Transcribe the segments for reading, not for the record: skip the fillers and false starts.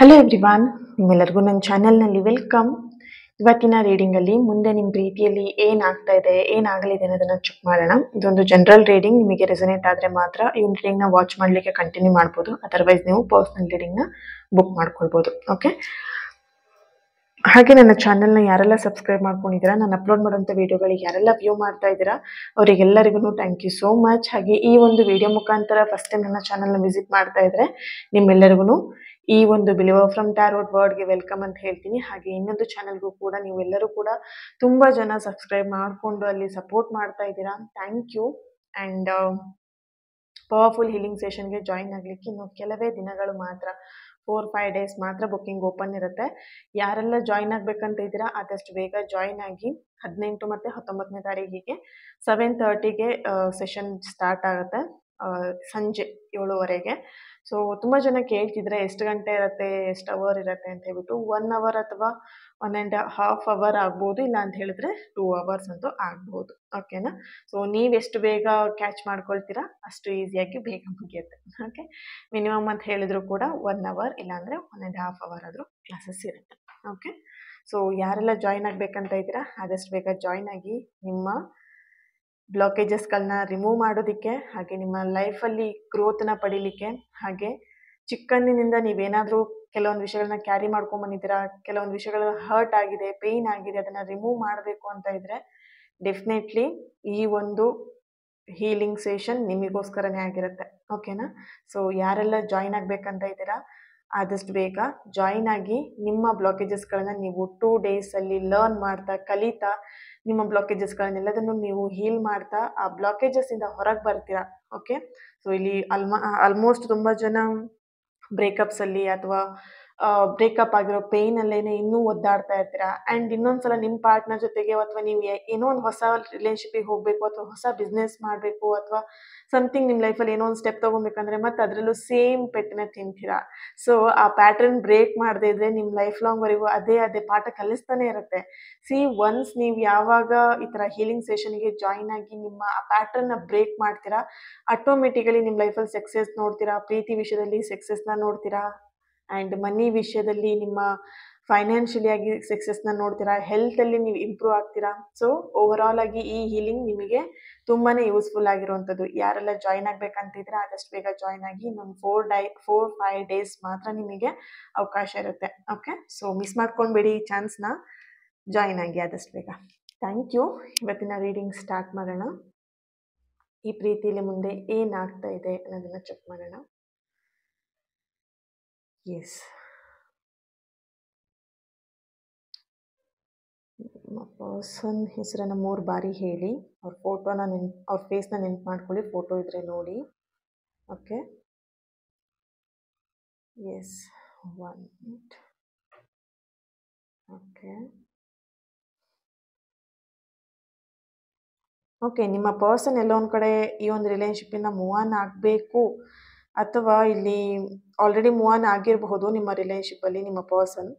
Hello everyone, ನಿಮ್ಮೆಲ್ಲರಿಗೂ ನನ್ನ ಚಾನಲ್ನಲ್ಲಿ ವೆಲ್ಕಮ್. ಇವತ್ತಿನ ರೀಡಿಂಗಲ್ಲಿ ಮುಂದೆ ನಿಮ್ಮ ಪ್ರೀತಿಯಲ್ಲಿ ಏನಾಗ್ತಾ ಇದೆ, ಏನಾಗಲಿದೆ ಅನ್ನೋದನ್ನು ಚೆಕ್ ಮಾಡೋಣ. ಇದೊಂದು ಜನರಲ್ ರೀಡಿಂಗ್. ನಿಮಗೆ ರೆಸನೇಟ್ ಆದರೆ ಮಾತ್ರ ಈ ರೀಡಿಂಗ್ನ ವಾಚ್ ಮಾಡಲಿಕ್ಕೆ ಕಂಟಿನ್ಯೂ ಮಾಡ್ಬೋದು. ಅದರ್ವೈಸ್ ನೀವು ಪರ್ಸ್ನಲ್ ರೀಡಿಂಗ್ನ ಬುಕ್ ಮಾಡ್ಕೊಳ್ಬೋದು. ಓಕೆ, ಹಾಗೆ ನನ್ನ ಚಾನಲ್ನ ಯಾರೆಲ್ಲ ಸಬ್ಸ್ಕ್ರೈಬ್ ಮಾಡ್ಕೊಂಡಿದ್ದೀರಾ, ನಾನು ಅಪ್ಲೋಡ್ ಮಾಡೋಂಥ ವೀಡಿಯೋಗಳಿಗೆ ಯಾರೆಲ್ಲ ವ್ಯೂ ಮಾಡ್ತಾ ಇದ್ದೀರಾ ಅವರಿಗೆಲ್ಲರಿಗೂ ಥ್ಯಾಂಕ್ ಯು ಸೋ ಮಚ್. ಹಾಗೆ ಈ ಒಂದು ವಿಡಿಯೋ ಮುಖಾಂತರ ಫಸ್ಟ್ ಟೈಮ್ ನನ್ನ ಚಾನಲ್ನ ವಿಸಿಟ್ ಮಾಡ್ತಾ ಇದ್ರೆ ನಿಮ್ಮೆಲ್ಲರಿಗೂ ಈ ಒಂದು ಬಿಲೀವರ್ ಫ್ರಮ್ ಟ್ಯಾರೋಟ್ ವರ್ಡ್ಗೆ ವೆಲ್ಕಮ್ ಅಂತ ಹೇಳ್ತೀನಿ. ಹಾಗೆ ಇನ್ನೊಂದು ಚಾನಲ್ಗೂ ಕೂಡ ನೀವೆಲ್ಲರೂ ಕೂಡ ತುಂಬ ಜನ ಸಬ್ಸ್ಕ್ರೈಬ್ ಮಾಡಿಕೊಂಡು ಅಲ್ಲಿ ಸಪೋರ್ಟ್ ಮಾಡ್ತಾ ಇದ್ದೀರಾ. Thank you. And powerful healing ಸೆಷನ್ಗೆ ಜಾಯಿನ್ ಆಗಲಿಕ್ಕೆ ಇನ್ನು ಕೆಲವೇ ದಿನಗಳು ಮಾತ್ರ, 4-5 ಡೇಸ್ ಮಾತ್ರ ಬುಕ್ಕಿಂಗ್ ಓಪನ್ ಇರುತ್ತೆ. ಯಾರೆಲ್ಲ ಜಾಯಿನ್ ಆಗಬೇಕಂತ ಇದ್ದೀರಾ ಆದಷ್ಟು ಬೇಗ ಜಾಯಿನ್ ಆಗಿ. 18 ಮತ್ತು 19ನೇ ತಾರೀಕಿಗೆ 7:30ಗೆ ಸೆಷನ್ ಸ್ಟಾರ್ಟ್ ಆಗುತ್ತೆ, ಸಂಜೆ 7:00ವರೆಗೆ. ಸೊ ತುಂಬ ಜನ ಕೇಳ್ತಿದ್ರೆ ಎಷ್ಟು ಗಂಟೆ ಇರುತ್ತೆ, ಎಷ್ಟು ಅವರ್ ಇರುತ್ತೆ ಅಂತ ಹೇಳ್ಬಿಟ್ಟು. 1 ಅವರ್ ಅಥವಾ 1.5 ಅವರ್ ಆಗ್ಬೋದು, ಇಲ್ಲ ಅಂತ ಹೇಳಿದ್ರೆ 2 ಅವರ್ಸ್ ಅಂತೂ ಆಗ್ಬೋದು. ಓಕೆನಾ? ಸೊ ನೀವೆಷ್ಟು ಬೇಗ ಕ್ಯಾಚ್ ಮಾಡ್ಕೊಳ್ತೀರಾ ಅಷ್ಟು ಈಸಿಯಾಗಿ ಬೇಗ ಮುಗಿಯುತ್ತೆ. ಓಕೆ, ಮಿನಿಮಮ್ ಅಂತ ಹೇಳಿದ್ರು ಕೂಡ 1 ಅವರ್, ಇಲ್ಲಾಂದರೆ 1.5 ಅವರ್ ಆದರೂ ಕ್ಲಾಸಸ್ ಇರುತ್ತೆ. ಓಕೆ, ಸೊ ಯಾರೆಲ್ಲ ಜಾಯಿನ್ ಆಗಬೇಕಂತ ಇದ್ದೀರಾ ಆದಷ್ಟು ಬೇಗ ಜಾಯಿನ್ ಆಗಿ. ನಿಮ್ಮ ಬ್ಲಾಕೇಜಸ್ಗಳನ್ನ ರಿಮೂವ್ ಮಾಡೋದಕ್ಕೆ, ಹಾಗೆ ನಿಮ್ಮ ಲೈಫಲ್ಲಿ ಗ್ರೋತ್ನ ಪಡೀಲಿಕ್ಕೆ, ಹಾಗೆ ಚಿಕ್ಕಂದಿನಿಂದ ನೀವೇನಾದರೂ ಕೆಲವೊಂದು ವಿಷಯಗಳನ್ನ ಕ್ಯಾರಿ ಮಾಡ್ಕೊಂಬಂದಿದ್ದೀರಾ, ಕೆಲವೊಂದು ವಿಷಯಗಳು ಹರ್ಟ್ ಆಗಿದೆ, ಪೇಯ್ನ್ ಆಗಿದೆ, ಅದನ್ನು ರಿಮೂವ್ ಮಾಡಬೇಕು ಅಂತ ಇದ್ದರೆ ಡೆಫಿನೆಟ್ಲಿ ಈ ಒಂದು ಹೀಲಿಂಗ್ ಸೆಷನ್ ನಿಮಗೋಸ್ಕರನೇ ಆಗಿರುತ್ತೆ. ಓಕೆನಾ? ಸೊ ಯಾರೆಲ್ಲ ಜಾಯಿನ್ ಆಗಬೇಕಂತ ಇದ್ದೀರಾ ಆದಷ್ಟು ಬೇಗ ಜಾಯಿನ್ ಆಗಿ. ನಿಮ್ಮ ಬ್ಲಾಕೇಜಸ್ಗಳನ್ನು ನೀವು 2 ಡೇಸಲ್ಲಿ ಲರ್ನ್ ಮಾಡ್ತಾ, ಕಲಿತಾ, ನಿಮ್ಮ ಬ್ಲಾಕೇಜಸ್ಗಳನ್ನೆಲ್ಲದನ್ನು ನೀವು ಹೀಲ್ ಮಾಡ್ತಾ ಆ ಬ್ಲಾಕೇಜಸ್ಸಿಂದ ಹೊರಗೆ ಬರ್ತೀರಾ. ಓಕೆ, ಸೊ ಇಲ್ಲಿ ಆಲ್ಮೋಸ್ಟ್ ತುಂಬ ಜನ ಬ್ರೇಕಪ್ಸಲ್ಲಿ ಅಥವಾ ಬ್ರೇಕಪ್ ಆಗಿರೋ ಪೇಯ್ನಲ್ಲೇನೆ ಇನ್ನೂ ಒದ್ದಾಡ್ತಾ ಇರ್ತೀರಾ. ಆ್ಯಂಡ್ ಇನ್ನೊಂದ್ಸಲ ನಿಮ್ಮ ಪಾರ್ಟ್ನರ್ ಜೊತೆಗೆ ಅಥವಾ ನೀವು ಏನೋ ಒಂದು ಹೊಸ ರಿಲೇಷನ್ಶಿಪ್ಪಿಗೆ ಹೋಗಬೇಕು, ಅಥವಾ ಹೊಸ ಬಿಸ್ನೆಸ್ ಮಾಡಬೇಕು, ಅಥವಾ ಸಮಥಿಂಗ್ ನಿಮ್ಮ ಲೈಫಲ್ಲಿ ಏನೋ ಒಂದು ಸ್ಟೆಪ್ ತೊಗೊಬೇಕಂದ್ರೆ ಮತ್ತೆ ಅದರಲ್ಲೂ ಸೇಮ್ ಪೆಟ್ಟನ್ನ ತಿಂತೀರಾ. ಸೊ ಆ ಪ್ಯಾಟರ್ನ್ ಬ್ರೇಕ್ ಮಾಡದೇ ಇದ್ದರೆ ನಿಮ್ಮ ಲೈಫ್ ಲಾಂಗ್ವರೆಗೂ ಅದೇ ಪಾಠ ಕಲಿಸ್ತಾನೆ ಇರುತ್ತೆ. ಒನ್ಸ್ ನೀವು ಯಾವಾಗ ಈ ಥರ ಹೀಲಿಂಗ್ ಸೆಷನ್ಗೆ ಜಾಯಿನ್ ಆಗಿ ನಿಮ್ಮ ಆ ಪ್ಯಾಟರ್ನ್ನ ಬ್ರೇಕ್ ಮಾಡ್ತೀರಾ, ಆಟೋಮೆಟಿಕಲಿ ನಿಮ್ಮ ಲೈಫಲ್ಲಿ ಸಕ್ಸಸ್ ನೋಡ್ತೀರಾ, ಪ್ರೀತಿ ವಿಷಯದಲ್ಲಿ ಸಕ್ಸಸ್ನ ನೋಡ್ತೀರಾ, ಆ್ಯಂಡ್ ಮನಿ ವಿಷಯದಲ್ಲಿ ನಿಮ್ಮ ಫೈನಾನ್ಷಿಯಲಿ ಆಗಿ ಸಕ್ಸಸ್ನ ನೋಡ್ತೀರಾ, ಹೆಲ್ತಲ್ಲಿ ನೀವು ಇಂಪ್ರೂವ್ ಆಗ್ತೀರಾ. ಸೊ ಓವರಾಲ್ ಆಗಿ ಈ ಹೀಲಿಂಗ್ ನಿಮಗೆ ತುಂಬಾ ಯೂಸ್ಫುಲ್ ಆಗಿರುವಂಥದ್ದು. ಯಾರೆಲ್ಲ ಜಾಯಿನ್ ಆಗಬೇಕಂತಿದ್ರೆ ಆದಷ್ಟು ಬೇಗ ಜಾಯಿನ್ ಆಗಿ. ಇನ್ನೊಂದು 4-5 ಡೇಸ್ ಮಾತ್ರ ನಿಮಗೆ ಅವಕಾಶ ಇರುತ್ತೆ. ಓಕೆ, ಸೊ ಮಿಸ್ ಮಾಡ್ಕೊಂಡ್ಬೇಡಿ ಈ ಚಾನ್ಸ್ನ. ಜಾಯಿನ್ ಆಗಿ ಆದಷ್ಟು ಬೇಗ. Thank you. ಇವತ್ತಿನ ರೀಡಿಂಗ್ ಸ್ಟಾರ್ಟ್ ಮಾಡೋಣ. ಈ ಪ್ರೀತಿಯಲ್ಲಿ ಮುಂದೆ ಏನಾಗ್ತಾ ಇದೆ ಅನ್ನೋದನ್ನು ಚೆಕ್ ಮಾಡೋಣ. ಎಸ್, ನಿಮ್ಮ ಪರ್ಸನ್ ಹೆಸರನ್ನು 3 ಬಾರಿ ಹೇಳಿ. ಅವ್ರ ಫೋಟೋನ ಅವ್ರ ಫೇಸ್ನ ನೆನ್ಪು ಮಾಡ್ಕೊಳ್ಳಿ. ಫೋಟೋ ಇದ್ದರೆ ನೋಡಿ. Okay, yes, 1 minute. ಓಕೆ, ನಿಮ್ಮ ಪರ್ಸನ್ ಎಲ್ಲೋ ಒಂದು ಕಡೆ ಈ ಒಂದು ರಿಲೇಷನ್ಶಿಪ್ಪಿಂದ ಮೂವ್ ಆನ್ ಆಗಬೇಕು, ಅಥವಾ ಇಲ್ಲಿ ಆಲ್ರೆಡಿ ಮೂವ್ ಆನ್ ಆಗಿರಬಹುದು ನಿಮ್ಮ ರಿಲೇಷನ್ಶಿಪ್ಪಲ್ಲಿ ನಿಮ್ಮ ಪರ್ಸನ್.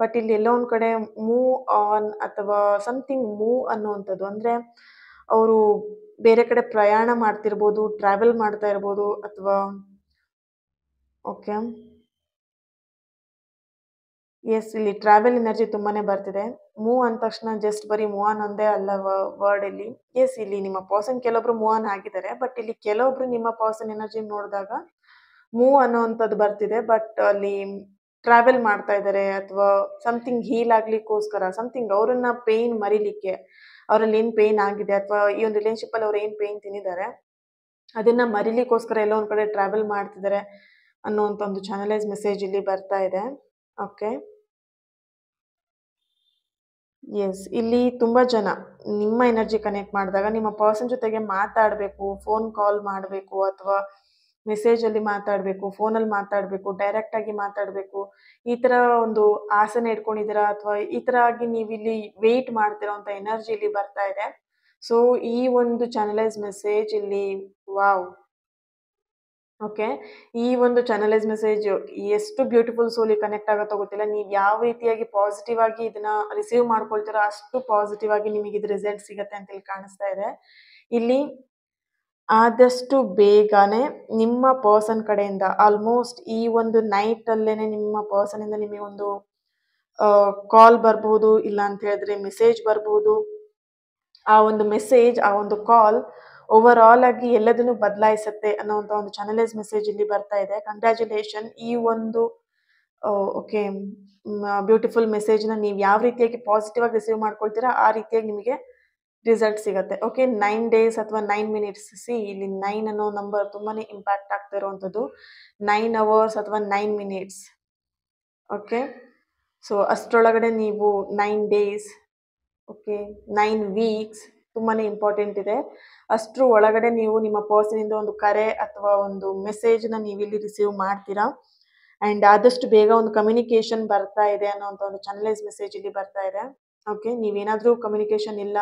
ಬಟ್ ಇಲ್ಲಿ ಎಲ್ಲೋ ಒಂದು ಕಡೆ ಮೂವ್ ಆನ್ ಅಥವಾ ಸಮಥಿಂಗ್ ಮೂವ್ ಅನ್ನುವಂಥದ್ದು ಅಂದರೆ ಅವರು ಬೇರೆ ಕಡೆ ಪ್ರಯಾಣ ಮಾಡ್ತಿರ್ಬೋದು, ಟ್ರಾವೆಲ್ ಮಾಡ್ತಾ ಇರ್ಬೋದು, ಅಥವಾ ಓಕೆ, ಎಸ್, ಇಲ್ಲಿ ಟ್ರಾವೆಲ್ ಎನರ್ಜಿ ತುಂಬಾ ಬರ್ತಿದೆ. ಮೂವ್ ಅಂದ ತಕ್ಷಣ ಜಸ್ಟ್ ಬರೀ ಮೂವ್ ಆನ್ ಒಂದೇ ಅಲ್ಲ ವರ್ಡ್ ಇಲ್ಲಿ. ಎಸ್, ಇಲ್ಲಿ ನಿಮ್ಮ ಪರ್ಸನ್ ಕೆಲವೊಬ್ರು ಮೂವ್ ಆನ್ ಆಗಿದ್ದಾರೆ, ಬಟ್ ಇಲ್ಲಿ ಕೆಲವೊಬ್ರು ನಿಮ್ಮ ಪರ್ಸನ್ ಎನರ್ಜಿ ನೋಡಿದಾಗ ಮೂವ್ ಅನ್ನೋವಂಥದ್ದು ಬರ್ತಿದೆ. ಬಟ್ ಅಲ್ಲಿ ಟ್ರಾವೆಲ್ ಮಾಡ್ತಾ ಇದ್ದಾರೆ, ಅಥವಾ ಸಮಥಿಂಗ್ ಹೀಲ್ ಆಗ್ಲಿಕ್ಕೋಸ್ಕರ, ಸಮಥಿಂಗ್ ಅವರನ್ನ ಪೇಯ್ನ್ ಮರಿಲಿಕ್ಕೆ, ಅವರಲ್ಲಿ ಏನು ಪೇಯ್ನ್ ಆಗಿದೆ, ಅಥವಾ ಈ ಒಂದು ರಿಲೇಷನ್ಶಿಪ್ಪಲ್ಲಿ ಅವ್ರು ಏನು ಪೇಯ್ನ್ ತಿಂದಿದ್ದಾರೆ ಅದನ್ನ ಮರಿಲಿಕ್ಕೋಸ್ಕರ ಎಲ್ಲೋ ಒಂದು ಕಡೆ ಟ್ರಾವೆಲ್ ಮಾಡ್ತಿದ್ದಾರೆ ಅನ್ನೋವಂಥ ಒಂದು ಚಾನಲೈಸ್ ಮೆಸೇಜ್ ಇಲ್ಲಿ ಬರ್ತಾ ಇದೆ. ಓಕೆ, ಎಸ್, ಇಲ್ಲಿ ತುಂಬ ಜನ ನಿಮ್ಮ ಎನರ್ಜಿ ಕನೆಕ್ಟ್ ಮಾಡಿದಾಗ ನಿಮ್ಮ ಪರ್ಸನ್ ಜೊತೆಗೆ ಮಾತಾಡಬೇಕು, ಫೋನ್ ಕಾಲ್ ಮಾಡಬೇಕು, ಅಥವಾ ಮೆಸೇಜಲ್ಲಿ ಮಾತಾಡಬೇಕು, ಫೋನಲ್ಲಿ ಮಾತಾಡಬೇಕು, ಡೈರೆಕ್ಟಾಗಿ ಮಾತಾಡಬೇಕು, ಈ ಥರ ಒಂದು ಆಸೆನ ಇಟ್ಕೊಂಡಿದ್ದೀರಾ, ಅಥವಾ ಈ ಥರ ಆಗಿ ನೀವಿಲ್ಲಿ ವೆಯ್ಟ್ ಮಾಡ್ತಿರೋ ಅಂಥ ಎನರ್ಜಿ ಇಲ್ಲಿ ಬರ್ತಾ ಇದೆ. ಸೊ ಈ ಒಂದು ಚಾನಲೈಸ್ ಮೆಸೇಜ್ ಇಲ್ಲಿ ವಾವ್. ಓಕೆ, ಈ ಒಂದು ಚಾನಲೈಸ್ ಮೆಸೇಜ್ ಎಷ್ಟು ಬ್ಯೂಟಿಫುಲ್ ಸೋಲಿ ಕನೆಕ್ಟ್ ಆಗುತ್ತೋ ಗೊತ್ತಿಲ್ಲ. ನೀವು ಯಾವ ರೀತಿಯಾಗಿ ಪಾಸಿಟಿವ್ ಆಗಿ ಇದನ್ನ ರಿಸೀವ್ ಮಾಡ್ಕೊಳ್ತೀರೋ ಅಷ್ಟು ಪಾಸಿಟಿವ್ ಆಗಿ ನಿಮಗೆ ಇದು ರಿಸಲ್ಟ್ ಸಿಗುತ್ತೆ ಅಂತ ಇಲ್ಲಿ ಕಾಣಿಸ್ತಾ ಇದೆ. ಇಲ್ಲಿ ಆದಷ್ಟು ಬೇಗನೆ ನಿಮ್ಮ ಪರ್ಸನ್ ಕಡೆಯಿಂದ ಆಲ್ಮೋಸ್ಟ್ ಈ ಒಂದು ನೈಟಲ್ಲೇನೆ ನಿಮ್ಮ ಪರ್ಸನಿಂದ ನಿಮಗೆ ಒಂದು ಕಾಲ್ ಬರ್ಬೋದು, ಇಲ್ಲ ಅಂತ ಹೇಳಿದ್ರೆ ಮೆಸೇಜ್ ಬರ್ಬೋದು. ಆ ಒಂದು ಮೆಸೇಜ್, ಆ ಒಂದು ಕಾಲ್ ಓವರ್ ಆಲ್ ಆಗಿ ಎಲ್ಲದನ್ನು ಬದಲಾಯಿಸುತ್ತೆ ಅನ್ನೋಂಥ ಒಂದು ಚಾನಲೈಸ್ ಮೆಸೇಜ್ ಇಲ್ಲಿ ಬರ್ತಾ ಇದೆ. ಕಂಗ್ರ್ಯಾಚುಲೇಷನ್. ಈ ಒಂದು ಓಕೆ ಬ್ಯೂಟಿಫುಲ್ ಮೆಸೇಜ್ನ ನೀವು ಯಾವ ರೀತಿಯಾಗಿ ಪಾಸಿಟಿವ್ ಆಗಿ ರಿಸೀವ್ ಮಾಡ್ಕೊಳ್ತೀರಾ ಆ ರೀತಿಯಾಗಿ ನಿಮಗೆ ರಿಸಲ್ಟ್ ಸಿಗುತ್ತೆ. ಓಕೆ, 9 ಡೇಸ್ ಅಥವಾ 9 ಮಿನಿಟ್ಸ್. ಇಲ್ಲಿ 9 ಅನ್ನೋ ನಂಬರ್ ತುಂಬಾನೇ ಇಂಪ್ಯಾಕ್ಟ್ ಆಗ್ತಾ ಇರುವಂಥದ್ದು. 9 ಅವರ್ಸ್ ಅಥವಾ 9 ಮಿನಿಟ್ಸ್. ಓಕೆ, ಸೊ ಅಷ್ಟರೊಳಗಡೆ ನೀವು 9 ಡೇಸ್, ಓಕೆ 9 ವೀಕ್ಸ್ ತುಂಬಾನೇ ಇಂಪಾರ್ಟೆಂಟ್ ಇದೆ. ಅಷ್ಟರ ಒಳಗಡೆ ನೀವು ನಿಮ್ಮ ಪರ್ಸನಿಂದ ಒಂದು ಕರೆ ಅಥವಾ ಒಂದು ಮೆಸೇಜ್ನ ನೀವು ಇಲ್ಲಿ ರಿಸೀವ್ ಮಾಡ್ತೀರಾ. ಆ್ಯಂಡ್ ಆದಷ್ಟು ಬೇಗ ಒಂದು ಕಮ್ಯುನಿಕೇಶನ್ ಬರ್ತಾ ಇದೆ ಅನ್ನೋಂಥ ಒಂದು ಚಾನಲೈಸ್ ಮೆಸೇಜ್ ಇಲ್ಲಿ ಬರ್ತಾ ಇದೆ. ಓಕೆ, ನೀವೇನಾದರೂ ಕಮ್ಯುನಿಕೇಶನ್ ಇಲ್ಲ,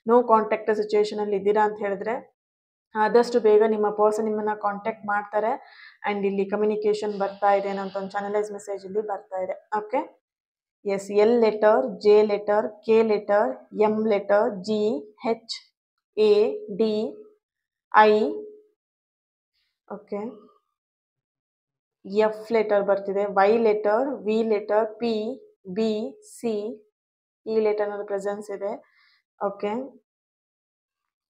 ನೋ ಕಾಂಟ್ಯಾಕ್ಟ್ ಸಿಚುವೇಶನಲ್ಲಿ ಇದ್ದೀರಾ ಅಂತ ಹೇಳಿದ್ರೆ ಆದಷ್ಟು ಬೇಗ ನಿಮ್ಮ ಪರ್ಸನ್ ನಿಮ್ಮನ್ನ ಕಾಂಟ್ಯಾಕ್ಟ್ ಮಾಡ್ತಾರೆ. ಆ್ಯಂಡ್ ಇಲ್ಲಿ ಕಮ್ಯುನಿಕೇಶನ್ ಬರ್ತಾ ಇದೆ ಅನ್ನೋಂಥ ಒಂದು ಚಾನಲೈಸ್ ಮೆಸೇಜ್ ಇಲ್ಲಿ ಬರ್ತಾ ಇದೆ. Okay, S, L letter, J letter, K letter, M letter, G, H, A, D, I, okay, F letter ಬರ್ತಿದೆ, Y letter, V letter, P, B, C, ಈ ಲೆಟರ್ನ ಪ್ರೆಸೆನ್ಸ್ ಇದೆ. ಓಕೆ,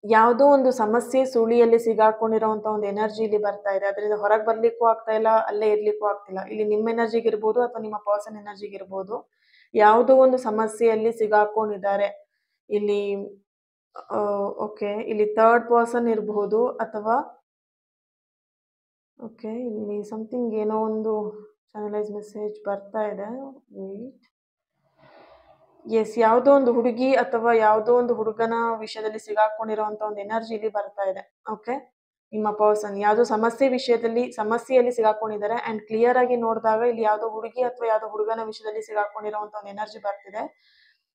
ಯಾವುದೋ ಒಂದು ಸಮಸ್ಯೆ ಸುಳಿಯಲ್ಲಿ ಸಿಗಾಕೊಂಡಿರೋಂಥ ಒಂದು ಎನರ್ಜಿ ಇಲ್ಲಿ ಬರ್ತಾ ಇದೆ. ಅದರಿಂದ ಹೊರಗೆ ಬರ್ಲಿಕ್ಕೂ ಆಗ್ತಾ ಇಲ್ಲ, ಅಲ್ಲೇ ಇರ್ಲಿಕ್ಕೂ ಆಗ್ತಿಲ್ಲ. ಇಲ್ಲಿ ನಿಮ್ಮ ಎನರ್ಜಿಗೆ ಇರ್ಬೋದು ಅಥವಾ ನಿಮ್ಮ ಪರ್ಸನ್ ಎನರ್ಜಿಗೆ ಇರ್ಬೋದು. ಯಾವುದೋ ಒಂದು ಸಮಸ್ಯೆಯಲ್ಲಿ ಸಿಗಾಕೊಂಡಿದ್ದಾರೆ ಇಲ್ಲಿ. ಓಕೆ, ಇಲ್ಲಿ ಥರ್ಡ್ ಪರ್ಸನ್ ಇರಬಹುದು ಅಥವಾ ಓಕೆ, ಇಲ್ಲಿ ಸಮಥಿಂಗ್ ಏನೋ ಒಂದು ಚಾನಲೈಸ್ ಮೆಸೇಜ್ ಬರ್ತಾ ಇದೆ. ವೇಟ್, ಎಸ್, ಯಾವುದೋ ಒಂದು ಹುಡುಗಿ ಅಥವಾ ಯಾವುದೋ ಒಂದು ಹುಡುಗನ ವಿಷಯದಲ್ಲಿ ಸಿಗಾಕೊಂಡಿರುವಂಥ ಒಂದು ಎನರ್ಜಿ ಇಲ್ಲಿ ಬರ್ತಾ ಇದೆ. ಓಕೆ, ನಿಮ್ಮ ಪರ್ಸನ್ ಯಾವುದೋ ಸಮಸ್ಯೆಯಲ್ಲಿ ಸಿಗಾಕೊಂಡಿದ್ದಾರೆ. ಆ್ಯಂಡ್ ಕ್ಲಿಯರ್ ಆಗಿ ನೋಡಿದಾಗ ಇಲ್ಲಿ ಯಾವುದೋ ಹುಡುಗಿ ಅಥವಾ ಯಾವುದೋ ಹುಡುಗನ ವಿಷಯದಲ್ಲಿ ಸಿಗಾಕೊಂಡಿರುವಂಥ ಒಂದು ಎನರ್ಜಿ ಬರ್ತಿದೆ.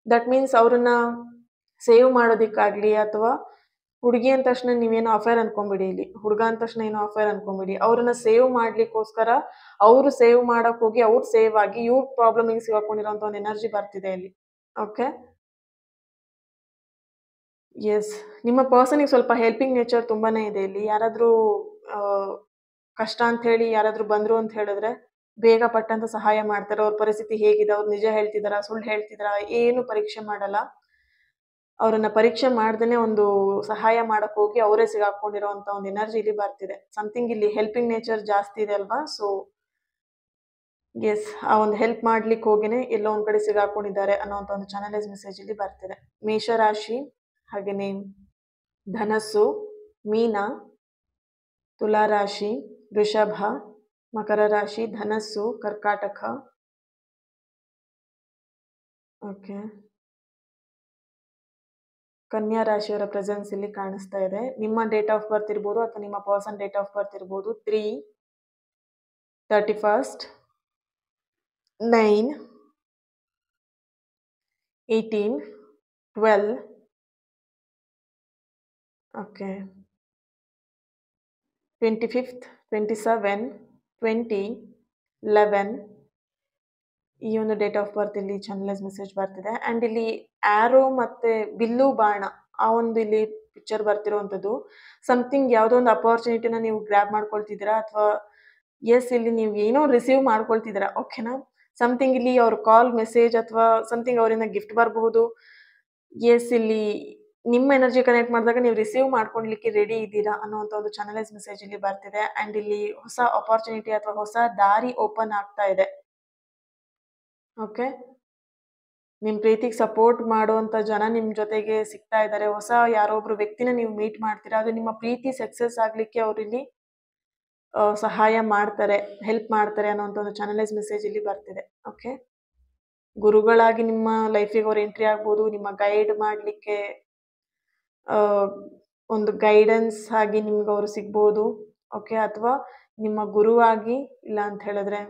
ದಟ್ ಮೀನ್ಸ್ ಅವ್ರನ್ನ ಸೇವ್ ಮಾಡೋದಕ್ಕಾಗಲಿ, ಅಥವಾ ಹುಡುಗಿ ಅಂದ ತಕ್ಷಣ ನೀವೇನೋ ಅಫೇರ್ ಅನ್ಕೊಂಬಿಡಿ, ಇಲ್ಲಿ ಹುಡುಗ ಅಂದ ತಕ್ಷಣ ಏನೋ ಅಫೇರ್ ಅನ್ಕೊಂಬಿಡಿ. ಅವ್ರನ್ನ ಸೇವ್ ಮಾಡ್ಲಿಕ್ಕೋಸ್ಕರ ಅವರು ಸೇವ್ ಮಾಡಕ್ ಹೋಗಿ ಅವ್ರು ಸೇವ್ ಆಗಿ ಇವ್ರ ಪ್ರಾಬ್ಲಮಿಗೆ ಸಿಗಾಕೊಂಡಿರೋಂಥ ಒಂದು ಎನರ್ಜಿ ಬರ್ತಿದೆ ಇಲ್ಲಿ. ಓಕೆ, ಎಸ್, ನಿಮ್ಮ ಪರ್ಸನಿಗೆ ಸ್ವಲ್ಪ ಹೆಲ್ಪಿಂಗ್ ನೇಚರ್ ತುಂಬಾನೇ ಇದೆ. ಇಲ್ಲಿ ಯಾರಾದರೂ ಕಷ್ಟ ಅಂತ ಹೇಳಿ ಯಾರಾದರೂ ಬಂದರು ಅಂತ ಹೇಳಿದ್ರೆ ಬೇಗ ಪಟ್ಟಂತ ಸಹಾಯ ಮಾಡ್ತಾರೆ. ಅವ್ರ ಪರಿಸ್ಥಿತಿ ಹೇಗಿದೆ, ಅವ್ರು ನಿಜ ಹೇಳ್ತಿದಾರಾ ಸುಳ್ಳು ಹೇಳ್ತಿದಾರಾ ಏನು ಪರೀಕ್ಷೆ ಮಾಡಲ್ಲ. ಅವರನ್ನ ಪರೀಕ್ಷೆ ಮಾಡ್ದೇನೆ ಒಂದು ಸಹಾಯ ಮಾಡಕ್ ಹೋಗಿ ಅವರೇ ಸಿಗಾಕೊಂಡಿರೋಂಥ ಒಂದು ಎನರ್ಜಿ ಇಲ್ಲಿ ಬರ್ತಿದೆ. ಸಮಥಿಂಗ್ ಇಲ್ಲಿ ಹೆಲ್ಪಿಂಗ್ ನೇಚರ್ ಜಾಸ್ತಿ ಇದೆ ಅಲ್ವಾ. ಸೊ ಎಸ್, ಆ ಒಂದು ಹೆಲ್ಪ್ ಮಾಡ್ಲಿಕ್ಕೆ ಹೋಗಿನೇ ಎಲ್ಲೋ ಒಂದ್ ಕಡೆ ಸಿಗಾಕೊಂಡಿದ್ದಾರೆ ಅನ್ನೋಂಥ ಒಂದು ಚಾನಲೈಸ್ ಮೆಸೇಜ್ ಇಲ್ಲಿ ಬರ್ತಿದೆ. ಮೇಷರಾಶಿ, ಹಾಗೆಯೇ ಧನಸ್ಸು, ಮೀನ, ತುಲಾರಾಶಿ, ವೃಷಭ, ಮಕರ ರಾಶಿ, ಧನಸ್ಸು, ಕರ್ಕಾಟಕ, ಓಕೆ, ಕನ್ಯಾ ರಾಶಿಯವರ ಪ್ರೆಸೆನ್ಸ್ ಇಲ್ಲಿ ಕಾಣಿಸ್ತಾ ಇದೆ. ನಿಮ್ಮ ಡೇಟ್ ಆಫ್ ಬರ್ತ್ ಇರ್ಬೋದು ಅಥವಾ ನಿಮ್ಮ ಪರ್ಸನ್ ಡೇಟ್ ಆಫ್ ಬರ್ತ್ ಇರ್ಬೋದು. 3, 31, 9, 18, 12, ಓಕೆ, 25th, 27, 20, 11, ಈ ಒಂದು ಡೇಟ್ ಆಫ್ ಬರ್ತ್ ಇಲ್ಲಿ ಚಾನಲೈಸ್ ಮೆಸೇಜ್ ಬರ್ತಿದೆ. ಆ್ಯಂಡ್ ಇಲ್ಲಿ ಆ್ಯರೋ ಮತ್ತು ಬಿಲ್ಲು ಬಾಣ ಆ ಒಂದು ಇಲ್ಲಿ ಪಿಕ್ಚರ್ ಬರ್ತಿರೋವಂಥದ್ದು. ಸಮಥಿಂಗ್ ಯಾವುದೋ ಒಂದು ಅಪಾರ್ಚುನಿಟಿನ ನೀವು ಗ್ರ್ಯಾಬ್ ಮಾಡ್ಕೊಳ್ತಿದ್ದೀರಾ, ಅಥವಾ ಎಸ್ ಇಲ್ಲಿ ನೀವು ಏನೋ ರಿಸೀವ್ ಮಾಡ್ಕೊಳ್ತಿದ್ದೀರಾ. ಓಕೆನಾ, ಸಮಥಿಂಗ್ ಇಲ್ಲಿ ಅವ್ರ ಕಾಲ್, ಮೆಸೇಜ್ ಅಥವಾ ಸಮಥಿಂಗ್ ಅವರಿಂದ ಗಿಫ್ಟ್ ಬರಬಹುದು. ಎಸ್, ಇಲ್ಲಿ ನಿಮ್ಮ ಎನರ್ಜಿ ಕನೆಕ್ಟ್ ಮಾಡಿದಾಗ ನೀವು ರಿಸೀವ್ ಮಾಡ್ಕೊಳ್ಲಿಕ್ಕೆ ರೆಡಿ ಇದ್ದೀರಾ ಅನ್ನೋಂಥ ಒಂದು ಚಾನಲೈಸ್ ಮೆಸೇಜ್ ಇಲ್ಲಿ ಬರ್ತಿದೆ. ಆ್ಯಂಡ್ ಇಲ್ಲಿ ಹೊಸ ಅಪಾರ್ಚುನಿಟಿ ಅಥವಾ ಹೊಸ ದಾರಿ ಓಪನ್ ಆಗ್ತಾ ಇದೆ. ಓಕೆ, ನಿಮ್ಮ ಪ್ರೀತಿಗೆ ಸಪೋರ್ಟ್ ಮಾಡುವಂಥ ಜನ ನಿಮ್ಮ ಜೊತೆಗೆ ಸಿಗ್ತಾ ಇದ್ದಾರೆ. ಹೊಸ ಯಾರೊಬ್ರು ವ್ಯಕ್ತಿನ ನೀವು ಮೀಟ್ ಮಾಡ್ತೀರಾ. ಅದು ನಿಮ್ಮ ಪ್ರೀತಿ ಸಕ್ಸಸ್ ಆಗಲಿಕ್ಕೆ ಅವರಿಲ್ಲಿ ಸಹಾಯ ಮಾಡ್ತಾರೆ, ಹೆಲ್ಪ್ ಮಾಡ್ತಾರೆ ಅನ್ನೋಂಥ ಒಂದು ಚಾನಲೈಸ್ ಮೆಸೇಜ್ ಇಲ್ಲಿ ಬರ್ತಿದೆ. ಓಕೆ, ಗುರುಗಳಾಗಿ ನಿಮ್ಮ ಲೈಫಿಗೆ ಅವ್ರು ಎಂಟ್ರಿ ಆಗ್ಬೋದು. ನಿಮ್ಮ ಗೈಡ್ ಮಾಡಲಿಕ್ಕೆ ಒಂದು ಗೈಡೆನ್ಸ್ ಆಗಿ ನಿಮ್ಗೆ ಅವರು ಸಿಗ್ಬೋದು. ಓಕೆ, ಅಥವಾ ನಿಮ್ಮ ಗುರುವಾಗಿ, ಇಲ್ಲ ಅಂತ ಹೇಳಿದ್ರೆ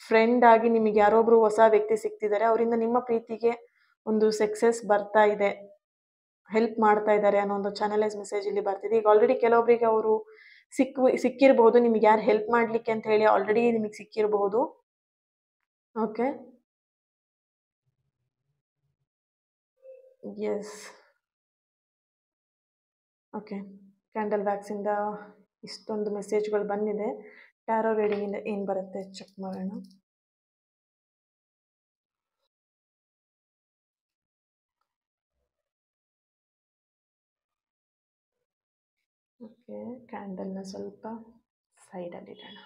ಫ್ರೆಂಡ್ ಆಗಿ ನಿಮಗೆ ಯಾರೊಬ್ರು ಹೊಸ ವ್ಯಕ್ತಿ ಸಿಗ್ತಿದ್ದಾರೆ. ಅವರಿಂದ ನಿಮ್ಮ ಪ್ರೀತಿಗೆ ಒಂದು ಸಕ್ಸಸ್ ಬರ್ತಾ ಇದೆ, ಹೆಲ್ಪ್ ಮಾಡ್ತಾ ಇದ್ದಾರೆ ಅನ್ನೋ ಒಂದು ಚಾನಲೈಸ್ ಮೆಸೇಜ್ ಇಲ್ಲಿ ಬರ್ತಿದೆ. ಈಗ ಆಲ್ರೆಡಿ ಕೆಲವೊಬ್ಬರಿಗೆ ಅವರು ಸಿಕ್ಕಿರಬಹುದು, ನಿಮ್ಗೆ ಯಾರು ಹೆಲ್ಪ್ ಮಾಡಲಿಕ್ಕೆ ಅಂತ ಹೇಳಿ ಆಲ್ರೆಡಿ ನಿಮಗೆ ಸಿಕ್ಕಿರಬಹುದು. ಓಕೆ, ಎಸ್, ಓಕೆ, ಕ್ಯಾಂಡಲ್ ವ್ಯಾಕ್ಸಿಂದ ಇಷ್ಟೊಂದು ಮೆಸೇಜ್ಗಳು ಬಂದಿದೆ. ಟ್ಯಾರೋ ರೀಡಿಂಗಿಂದ ಏನು ಬರುತ್ತೆ ಚೆಕ್ ಮಾಡೋಣ. ಓಕೆ, ಕ್ಯಾಂಡಲ್ನ ಸ್ವಲ್ಪ ಸೈಡಲ್ಲಿಡೋಣ.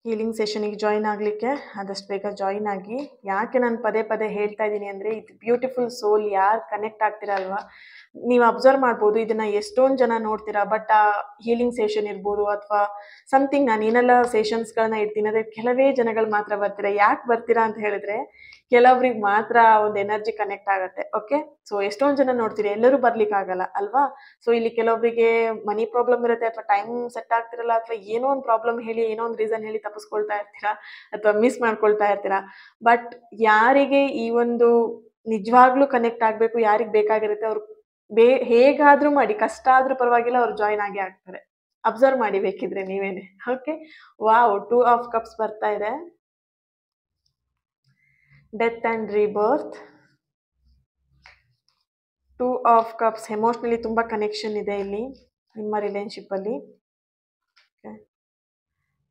ಹೀಲಿಂಗ್ ಸೆಷನಿಗೆ ಜಾಯಿನ್ ಆಗಲಿಕ್ಕೆ ಆದಷ್ಟು ಬೇಗ ಜಾಯಿನ್ ಆಗಿ. ಯಾಕೆ ನಾನು ಪದೇ ಪದೇ ಹೇಳ್ತಾ ಇದ್ದೀನಿ ಅಂದರೆ, ಇದು ಬ್ಯೂಟಿಫುಲ್ ಸೋಲ್ ಯಾರು ಕನೆಕ್ಟ್ ಆಗ್ತೀರಾ ಅಲ್ವಾ, ನೀವು ಅಬ್ಸರ್ವ್ ಮಾಡ್ಬೋದು, ಇದನ್ನು ಎಷ್ಟೊಂದು ಜನ ನೋಡ್ತೀರಾ. ಬಟ್ ಆ ಹೀಲಿಂಗ್ ಸೆಷನ್ ಇರ್ಬೋದು ಅಥವಾ ಸಮಥಿಂಗ್, ನಾನು ಏನೆಲ್ಲ ಸೆಷನ್ಸ್ಗಳನ್ನ ಇಡ್ತೀನಿ ಅಂದರೆ ಕೆಲವೇ ಜನಗಳು ಮಾತ್ರ ಬರ್ತೀರಾ. ಯಾಕೆ ಬರ್ತೀರಾ ಅಂತ ಹೇಳಿದ್ರೆ, ಕೆಲವ್ರಿಗೆ ಮಾತ್ರ ಒಂದು ಎನರ್ಜಿ ಕನೆಕ್ಟ್ ಆಗುತ್ತೆ. ಓಕೆ, ಸೊ ಎಷ್ಟೊಂದು ಜನ ನೋಡ್ತೀರಿ, ಎಲ್ಲರೂ ಬರ್ಲಿಕ್ಕಾಗಲ್ಲ ಅಲ್ವಾ. ಸೊ ಇಲ್ಲಿ ಕೆಲವೊಬ್ಬರಿಗೆ ಮನಿ ಪ್ರಾಬ್ಲಮ್ ಇರುತ್ತೆ, ಅಥವಾ ಟೈಮ್ ಸೆಟ್ ಆಗ್ತಿರಲ್ಲ, ಅಥವಾ ಏನೋ ಒಂದು ಪ್ರಾಬ್ಲಮ್ ಹೇಳಿ, ಏನೋ ಒಂದು ರೀಸನ್ ಹೇಳಿ ತಪ್ಪಿಸ್ಕೊಳ್ತಾ ಇರ್ತೀರಾ, ಅಥವಾ ಮಿಸ್ ಮಾಡ್ಕೊಳ್ತಾ ಇರ್ತೀರಾ. ಬಟ್ ಯಾರಿಗೆ ಈ ಒಂದು ನಿಜವಾಗ್ಲೂ ಕನೆಕ್ಟ್ ಆಗಬೇಕು, ಯಾರಿಗೆ ಬೇಕಾಗಿರುತ್ತೆ, ಅವ್ರು ಹೇಗಾದ್ರೂ ಮಾಡಿ, ಕಷ್ಟ ಆದ್ರೂ ಪರವಾಗಿಲ್ಲ, ಅವ್ರು ಜಾಯಿನ್ ಆಗಿ ಆಗ್ತಾರೆ. ಅಬ್ಸರ್ವ್ ಮಾಡಿ ಬೇಕಿದ್ರೆ ನೀವೇನೆ. ಓಕೆ, ವಾವ್, 2 ಆಫ್ ಕಪ್ಸ್ ಬರ್ತಾ ಇದೆ. Death and rebirth. 2 of cups, emotionally ತುಂಬ ಕನೆಕ್ಷನ್ ಇದೆ ಇಲ್ಲಿ ನಿಮ್ಮ ರಿಲೇಶನ್ಶಿಪ್ಪಲ್ಲಿ.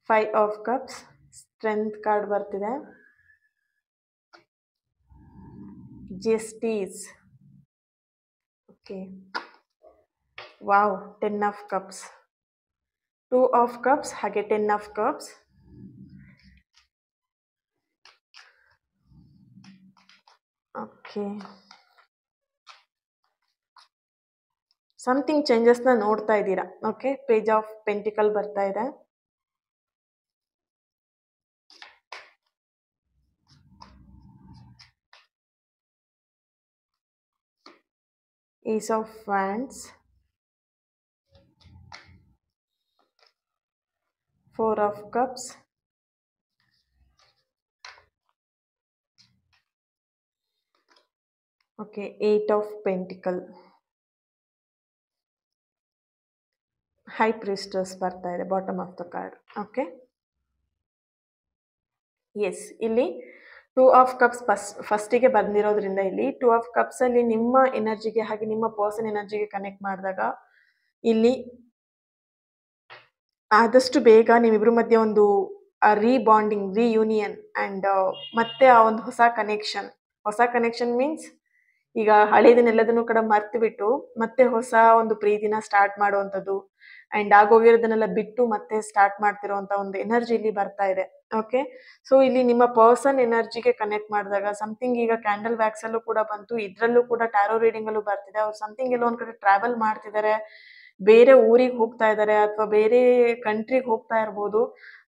5 ಆಫ್ ಕಪ್ಸ್, ಸ್ಟ್ರೆಂತ್ ಕಾರ್ಡ್ ಬರ್ತಿದೆ. Justice. Okay, wow, 10 of cups. 2 of cups ಹಾಗೆ 10 ಆಫ್ ಕಪ್ಸ್. ಓಕೆ, ಸಮಥಿಂಗ್ ಚೇಂಜಸ್ನ ನೋಡ್ತಾ ಇದ್ದೀರಾ. ಓಕೆ, ಪೇಜ್ ಆಫ್ ಪೆಂಟಿಕಲ್ ಬರ್ತಾ ಇದೆ. Ace of Wands. 4 of Cups. Okay, 8 of Pentacle. High Priestess ಬರ್ತಾ ಇದೆ bottom of the card. Okay, yes, ಇಲ್ಲಿ 2 of cups ಫಸ್ಟಿಗೆ ಬಂದಿರೋದ್ರಿಂದ ಇಲ್ಲಿ 2 ಆಫ್ ಕಪ್ಸಲ್ಲಿ ನಿಮ್ಮ ಎನರ್ಜಿಗೆ ಹಾಗೆ ನಿಮ್ಮ ಪರ್ಸನ್ ಎನರ್ಜಿಗೆ ಕನೆಕ್ಟ್ ಮಾಡಿದಾಗ ಇಲ್ಲಿ ಆದಷ್ಟು ಬೇಗ ನಿಮ್ಮಿಬ್ಬರ ಮಧ್ಯೆ ಒಂದು ರೀಬಾಂಡಿಂಗ್, ರಿಯೂನಿಯನ್ ಆ್ಯಂಡ್ ಮತ್ತೆ ಆ ಒಂದು ಹೊಸ ಕನೆಕ್ಷನ್ ಮೀನ್ಸ್ ಈಗ ಹಳೇದನ್ನೆಲ್ಲದನ್ನು ಕೂಡ ಮರ್ತು ಬಿಟ್ಟು ಮತ್ತೆ ಹೊಸ ಒಂದು ಪ್ರೀತಿನ ಸ್ಟಾರ್ಟ್ ಮಾಡುವಂಥದ್ದು, ಆ್ಯಂಡ್ ಆಗೋಗಿರೋದನ್ನೆಲ್ಲ ಬಿಟ್ಟು ಮತ್ತೆ ಸ್ಟಾರ್ಟ್ ಮಾಡ್ತಿರೋಂಥ ಒಂದು ಎನರ್ಜಿ ಇಲ್ಲಿ ಬರ್ತಾ ಇದೆ. ಓಕೆ, ಸೊ ಇಲ್ಲಿ ನಿಮ್ಮ ಪರ್ಸನ್ ಎನರ್ಜಿಗೆ ಕನೆಕ್ಟ್ ಮಾಡಿದಾಗ ಸಮಥಿಂಗ್, ಈಗ ಕ್ಯಾಂಡಲ್ ವ್ಯಾಕ್ಸಲ್ಲೂ ಕೂಡ ಬಂತು, ಇದರಲ್ಲೂ ಕೂಡ ಟ್ಯಾರೋ ರೀಡಿಂಗಲ್ಲೂ ಬರ್ತಿದೆ. ಅವ್ರು ಸಮಥಿಂಗ್ ಎಲ್ಲೋ ಒಂದು ಕಡೆ ಟ್ರಾವೆಲ್ ಮಾಡ್ತಿದ್ದಾರೆ, ಬೇರೆ ಊರಿಗೆ ಹೋಗ್ತಾ ಇದ್ದಾರೆ, ಅಥವಾ ಬೇರೆ ಕಂಟ್ರಿಗೆ ಹೋಗ್ತಾ ಇರ್ಬೋದು,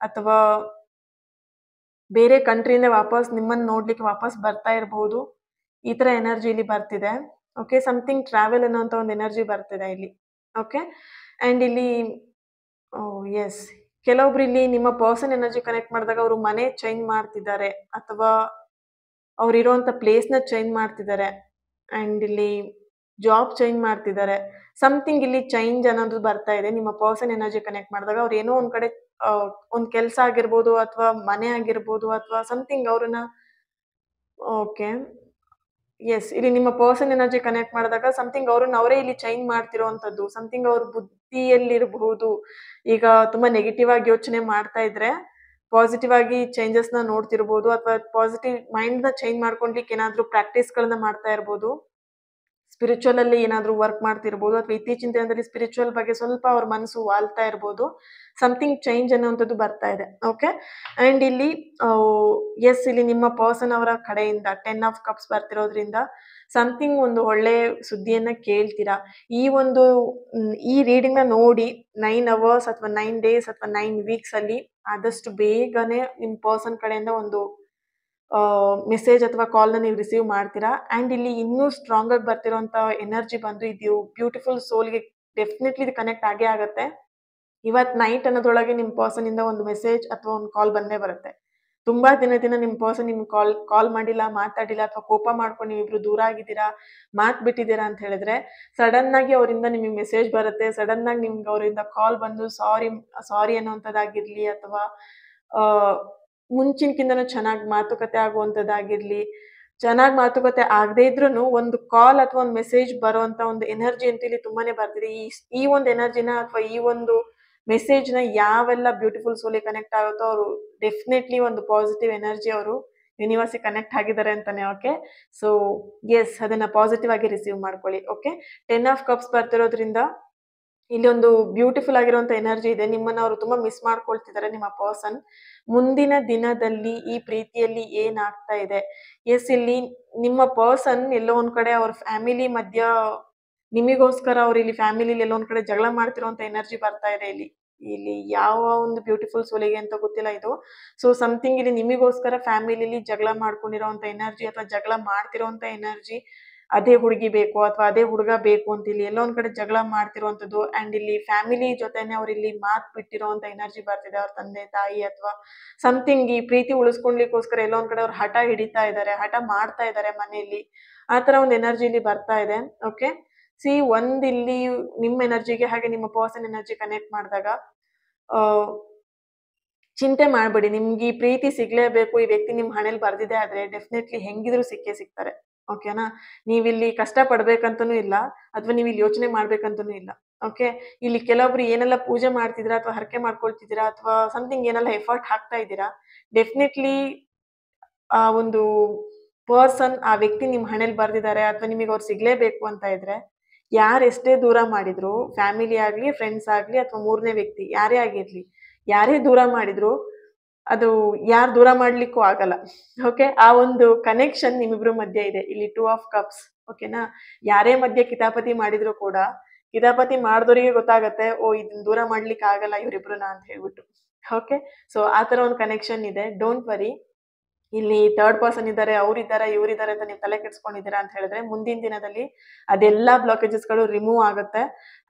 ಅಥವಾ ಬೇರೆ ಕಂಟ್ರಿಯಿಂದ ವಾಪಸ್ ನಿಮ್ಮನ್ನು ನೋಡ್ಲಿಕ್ಕೆ ವಾಪಸ್ ಬರ್ತಾ ಇರಬಹುದು. ಈ ಥರ ಎನರ್ಜಿ ಇಲ್ಲಿ ಬರ್ತಿದೆ. ಓಕೆ, ಸಮಥಿಂಗ್ ಟ್ರಾವೆಲ್ ಅನ್ನೋಂಥ ಒಂದು ಎನರ್ಜಿ ಬರ್ತಿದೆ ಇಲ್ಲಿ. ಓಕೆ, ಆ್ಯಂಡ್ ಇಲ್ಲಿ ಎಸ್, ಕೆಲವೊಬ್ರು ಇಲ್ಲಿ ನಿಮ್ಮ ಪರ್ಸನ್ ಎನರ್ಜಿ ಕನೆಕ್ಟ್ ಮಾಡಿದಾಗ ಅವರು ಮನೆ ಚೇಂಜ್ ಮಾಡ್ತಿದ್ದಾರೆ, ಅಥವಾ ಅವ್ರು ಇರೋಂಥ ಪ್ಲೇಸ್ನ ಚೇಂಜ್ ಮಾಡ್ತಿದ್ದಾರೆ, ಆ್ಯಂಡ್ ಇಲ್ಲಿ ಜಾಬ್ ಚೇಂಜ್ ಮಾಡ್ತಿದ್ದಾರೆ. ಸಮಥಿಂಗ್ ಇಲ್ಲಿ ಚೇಂಜ್ ಅನ್ನೋದು ಬರ್ತಾ ಇದೆ ನಿಮ್ಮ ಪರ್ಸನ್ ಎನರ್ಜಿ ಕನೆಕ್ಟ್ ಮಾಡಿದಾಗ. ಅವ್ರು ಏನೋ ಒಂದು ಕಡೆ ಒಂದು ಕೆಲಸ ಆಗಿರ್ಬೋದು, ಅಥವಾ ಮನೆ ಆಗಿರ್ಬೋದು, ಅಥವಾ ಸಮಥಿಂಗ್ ಅವ್ರನ್ನ. ಓಕೆ, ಎಸ್, ಇಲ್ಲಿ ನಿಮ್ಮ ಪರ್ಸನ್ ಎನರ್ಜಿ ಕನೆಕ್ಟ್ ಮಾಡಿದಾಗ ಸಮಥಿಂಗ್ ಅವ್ರನ್ನ ಅವರೇ ಇಲ್ಲಿ ಚೇಂಜ್ ಮಾಡ್ತಿರೋವಂಥದ್ದು, ಸಮಥಿಂಗ್ ಅವ್ರ ಬುದ್ಧಿಯಲ್ಲಿರಬಹುದು. ಈಗ ತುಂಬ ನೆಗೆಟಿವ್ ಆಗಿ ಯೋಚನೆ ಮಾಡ್ತಾ ಇದ್ರೆ ಪಾಸಿಟಿವ್ ಆಗಿ ಚೇಂಜಸ್ನ ನೋಡ್ತಿರ್ಬೋದು, ಅಥವಾ ಪಾಸಿಟಿವ್ ಮೈಂಡ್ನ ಚೇಂಜ್ ಮಾಡ್ಕೊಳ್ಲಿಕ್ಕೆ ಏನಾದರೂ ಪ್ರಾಕ್ಟೀಸ್ಗಳನ್ನ ಮಾಡ್ತಾ ಇರ್ಬೋದು, ಸ್ಪಿರಿಚುವಲ್ ಅಲ್ಲಿ ಏನಾದರೂ ವರ್ಕ್ ಮಾಡ್ತಿರ್ಬೋದು, ಅಥವಾ ಇತ್ತೀಚಿನ ದಿನದಲ್ಲಿ ಸ್ಪಿರಿಚುವಲ್ ಬಗ್ಗೆ ಸ್ವಲ್ಪ ಅವ್ರ ಮನಸ್ಸು ವಾಲ್ತಾ ಇರ್ಬೋದು. ಸಮಥಿಂಗ್ ಚೇಂಜ್ ಅನ್ನುವಂಥದ್ದು ಬರ್ತಾ ಇದೆ. ಓಕೆ, ಆ್ಯಂಡ್ ಇಲ್ಲಿ ಎಸ್, ಇಲ್ಲಿ ನಿಮ್ಮ ಪರ್ಸನ್ ಅವರ ಕಡೆಯಿಂದ 10 ಆಫ್ ಕಪ್ಸ್ ಬರ್ತಿರೋದ್ರಿಂದ ಸಮಥಿಂಗ್ ಒಂದು ಒಳ್ಳೆ ಸುದ್ದಿಯನ್ನ ಕೇಳ್ತೀರಾ. ಈ ರೀಡಿಂಗ್ನ ನೋಡಿ 9 ಅವರ್ಸ್ ಅಥವಾ 9 ಡೇಸ್ ಅಥವಾ 9 ವೀಕ್ಸ್ ಅಲ್ಲಿ ಆದಷ್ಟು ಬೇಗನೆ ನಿಮ್ಮ ಪರ್ಸನ್ ಕಡೆಯಿಂದ ಒಂದು ಮೆಸೇಜ್ ಅಥವಾ ಕಾಲ್ನ ನೀವು ರಿಸೀವ್ ಮಾಡ್ತೀರಾ. ಆ್ಯಂಡ್ ಇಲ್ಲಿ ಇನ್ನೂ ಸ್ಟ್ರಾಂಗ್ ಆಗಿ ಬರ್ತಿರೋಂಥ ಎನರ್ಜಿ ಬಂದು ಇದು ಬ್ಯೂಟಿಫುಲ್ ಸೋಲ್ಗೆ ಡೆಫಿನೆಟ್ಲಿ ಇದು ಕನೆಕ್ಟ್ ಆಗೇ ಆಗುತ್ತೆ. ಇವತ್ತು ನೈಟ್ ಅನ್ನೋದ್ರೊಳಗೆ ನಿಮ್ಮ ಪರ್ಸನಿಂದ ಒಂದು ಮೆಸೇಜ್ ಅಥವಾ ಒಂದು ಕಾಲ್ ಬಂದೇ ಬರುತ್ತೆ. ತುಂಬಾ ದಿನ ನಿಮ್ಮ ಪರ್ಸನ್ ನಿಮ್ಗೆ ಕಾಲ್ ಮಾಡಿಲ್ಲ, ಮಾತಾಡಿಲ್ಲ, ಅಥವಾ ಕೋಪ ಮಾಡ್ಕೊಂಡು ನೀವಿಬ್ರು ದೂರ ಆಗಿದ್ದೀರಾ, ಮಾತು ಬಿಟ್ಟಿದ್ದೀರಾ ಅಂತ ಹೇಳಿದ್ರೆ ಸಡನ್ ಆಗಿ ಅವರಿಂದ ನಿಮಗೆ ಮೆಸೇಜ್ ಬರುತ್ತೆ. ಸಡನ್ ಆಗಿ ನಿಮ್ಗೆ ಅವರಿಂದ ಕಾಲ್ ಬಂದು ಸಾರಿ ಅನ್ನೋಂಥದ್ದಾಗಿರ್ಲಿ, ಅಥವಾ ಮುಂಚಿನಕಿಂತನೂ ಚೆನ್ನಾಗಿ ಮಾತುಕತೆ ಆಗುವಂಥದ್ದಾಗಿರ್ಲಿ, ಚೆನ್ನಾಗಿ ಮಾತುಕತೆ ಆಗದೇ ಇದ್ರೂ ಒಂದು ಕಾಲ್ ಅಥವಾ ಒಂದು ಮೆಸೇಜ್ ಬರುವಂತ ಒಂದು ಎನರ್ಜಿ ಅಂತೂ ಇಲ್ಲಿ ತುಂಬಾನೇ ಬರ್ತಿದೆ. ಈ ಒಂದು ಎನರ್ಜಿನ ಅಥವಾ ಈ ಒಂದು ಮೆಸೇಜ್ನ ಯಾವೆಲ್ಲ ಬ್ಯೂಟಿಫುಲ್ ಸೋಲಿಗೆ ಕನೆಕ್ಟ್ ಆಗುತ್ತೋ ಅವರು ಡೆಫಿನೆಟ್ಲಿ ಒಂದು ಪಾಸಿಟಿವ್ ಎನರ್ಜಿ ಅವರು ಯೂನಿವರ್ಸಿಗೆ ಕನೆಕ್ಟ್ ಆಗಿದ್ದಾರೆ ಅಂತಾನೆ. ಓಕೆ, ಸೊ ಎಸ್, ಅದನ್ನ ಪಾಸಿಟಿವ್ ಆಗಿ ರಿಸೀವ್ ಮಾಡ್ಕೊಳ್ಳಿ. ಓಕೆ, 10 ಆಫ್ ಕಪ್ಸ್ ಬರ್ತಿರೋದ್ರಿಂದ ಇಲ್ಲಿ ಒಂದು ಬ್ಯೂಟಿಫುಲ್ ಆಗಿರುವಂತ ಎನರ್ಜಿ ಇದೆ. ನಿಮ್ಮನ್ನ ಅವರು ತುಂಬಾ ಮಿಸ್ ಮಾಡ್ಕೊಳ್ತಿದ್ದಾರೆ ನಿಮ್ಮ ಪರ್ಸನ್. ಮುಂದಿನ ದಿನದಲ್ಲಿ ಈ ಪ್ರೀತಿಯಲ್ಲಿ ಏನಾಗ್ತಾ ಇದೆ, ಎಸ್, ಇಲ್ಲಿ ನಿಮ್ಮ ಪರ್ಸನ್ ಎಲ್ಲೋ ಒಂದ್ ಕಡೆ ಅವ್ರ ಫ್ಯಾಮಿಲಿ ಮಧ್ಯ ನಿಮಗೋಸ್ಕರ ಅವ್ರು ಇಲ್ಲಿ ಫ್ಯಾಮಿಲಿ ಎಲ್ಲೋ ಒಂದ್ ಕಡೆ ಜಗಳ ಮಾಡ್ತಿರೋಂತ ಎನರ್ಜಿ ಬರ್ತಾ ಇದೆ. ಇಲ್ಲಿ ಯಾವ ಒಂದು ಬ್ಯೂಟಿಫುಲ್ ಸೋಲಿಗೆ ಅಂತ ಗೊತ್ತಿಲ್ಲ ಇದು. ಸೊ ಸಮಥಿಂಗ್ ಇಲ್ಲಿ ನಿಮಗೋಸ್ಕರ ಫ್ಯಾಮಿಲಿಲಿ ಜಗಳ ಮಾಡ್ಕೊಂಡಿರೋಂತ ಎನರ್ಜಿ ಅಥವಾ ಜಗಳ ಮಾಡ್ತಿರೋಂತ ಎನರ್ಜಿ, ಅದೇ ಹುಡುಗಿ ಬೇಕು ಅಥವಾ ಅದೇ ಹುಡುಗ ಬೇಕು ಅಂತ ಇಲ್ಲಿ ಎಲ್ಲೋ ಒಂದ್ ಕಡೆ ಜಗಳ ಮಾಡ್ತಿರೋಂಥದ್ದು. ಅಂಡ್ ಇಲ್ಲಿ ಫ್ಯಾಮಿಲಿ ಜೊತೆನೆ ಅವ್ರು ಇಲ್ಲಿ ಮಾತ್ ಬಿಟ್ಟಿರೋಂತ ಎನರ್ಜಿ ಬರ್ತಿದೆ. ಅವ್ರ ತಂದೆ ತಾಯಿ ಅಥವಾ ಸಮಥಿಂಗ್ ಈ ಪ್ರೀತಿ ಉಳಿಸ್ಕೊಳ್ಲಿಕ್ಕೋಸ್ಕರ ಎಲ್ಲೋ ಒಂದ್ ಕಡೆ ಅವ್ರು ಹಠ ಹಿಡಿತಾ ಇದ್ದಾರೆ, ಹಠ ಮಾಡ್ತಾ ಇದ್ದಾರೆ ಮನೆಯಲ್ಲಿ. ಆ ತರ ಒಂದು ಎನರ್ಜಿ ಇಲ್ಲಿ ಬರ್ತಾ ಇದೆ. ಓಕೆ, ಇಲ್ಲಿ ನಿಮ್ಮ ಎನರ್ಜಿಗೆ ಹಾಗೆ ನಿಮ್ಮ ಪರ್ಸನ್ ಎನರ್ಜಿ ಕನೆಕ್ಟ್ ಮಾಡಿದಾಗ ಚಿಂತೆ ಮಾಡ್ಬೇಡಿ. ನಿಮ್ಗೆ ಈ ಪ್ರೀತಿ ಸಿಗ್ಲೇಬೇಕು, ಈ ವ್ಯಕ್ತಿ ನಿಮ್ ಹಣೆಲ್ ಬರ್ದಿದೆ ಆದ್ರೆ ಡೆಫಿನೆಟ್ಲಿ ಹೆಂಗಿದ್ರು ಸಿಕ್ಕೇ ಸಿಗ್ತಾರೆ. ಓಕೆನಾ, ನೀವಿಲ್ಲಿ ಕಷ್ಟ ಪಡ್ಬೇಕಂತನೂ ಇಲ್ಲ ಅಥವಾ ನೀವು ಇಲ್ಲಿ ಯೋಚನೆ ಮಾಡ್ಬೇಕಂತನೂ ಇಲ್ಲ. ಓಕೆ, ಇಲ್ಲಿ ಕೆಲವೊಬ್ರು ಏನೆಲ್ಲ ಪೂಜೆ ಮಾಡ್ತಿದ್ದೀರಾ ಅಥವಾ ಹರಕೆ ಮಾಡ್ಕೊಳ್ತಿದ್ದೀರಾ ಅಥವಾ ಸಮಥಿಂಗ್ ಏನೆಲ್ಲ ಎಫರ್ಟ್ ಹಾಕ್ತಾ ಇದ್ದೀರಾ, ಡೆಫಿನೆಟ್ಲಿ ಆ ಒಂದು ಪರ್ಸನ್, ಆ ವ್ಯಕ್ತಿ ನಿಮ್ ಹಣೆಲ್ ಬರ್ದಿದ್ದಾರೆ ಅಥವಾ ನಿಮಗೆ ಅವ್ರು ಸಿಗ್ಲೇಬೇಕು ಅಂತ ಇದ್ರೆ ಯಾರೆಷ್ಟೇ ದೂರ ಮಾಡಿದ್ರು, ಫ್ಯಾಮಿಲಿ ಆಗ್ಲಿ, ಫ್ರೆಂಡ್ಸ್ ಆಗ್ಲಿ ಅಥವಾ ಮೂರನೇ ವ್ಯಕ್ತಿ ಯಾರೇ ಆಗಿರ್ಲಿ, ಯಾರೇ ದೂರ ಮಾಡಿದ್ರು ಅದು ಯಾರು ದೂರ ಮಾಡ್ಲಿಕ್ಕೂ ಆಗಲ್ಲ. ಓಕೆ, ಆ ಒಂದು ಕನೆಕ್ಷನ್ ನಿಮ್ಮಿಬ್ರು ಮಧ್ಯೆ ಇದೆ. ಇಲ್ಲಿ 2 ಆಫ್ ಕಪ್ಸ್. ಓಕೆನಾ, ಯಾರೇ ಮಧ್ಯೆ ಕಿತಾಪತಿ ಮಾಡಿದ್ರು ಕೂಡ ಕಿತಾಪತಿ ಮಾಡಿದವರಿಗೆ ಗೊತ್ತಾಗತ್ತೆ, ಓ ಇದನ್ನ ದೂರ ಮಾಡ್ಲಿಕ್ಕೆ ಆಗಲ್ಲ ಇವರಿಬ್ರನ್ನ ಅಂತ ಹೇಳ್ಬಿಟ್ಟು. ಓಕೆ, ಸೊ ಆ ತರ ಒಂದು ಕನೆಕ್ಷನ್ ಇದೆ. ಡೋಂಟ್ ವರಿ, ಇಲ್ಲಿ ಥರ್ಡ್ ಪರ್ಸನ್ ಇದ್ದಾರೆ, ಅವ್ರಿದ್ದಾರೆ, ಇವರಿದ್ದಾರೆ ಅಂತ ನೀವು ತಲೆ ಕೆಡ್ಸ್ಕೊಂಡಿದ್ದೀರಾ ಅಂತ ಹೇಳಿದ್ರೆ ಮುಂದಿನ ದಿನದಲ್ಲಿ ಅದೆಲ್ಲಾ ಬ್ಲಾಕೇಜಸ್ಗಳು ರಿಮೂವ್ ಆಗುತ್ತೆ.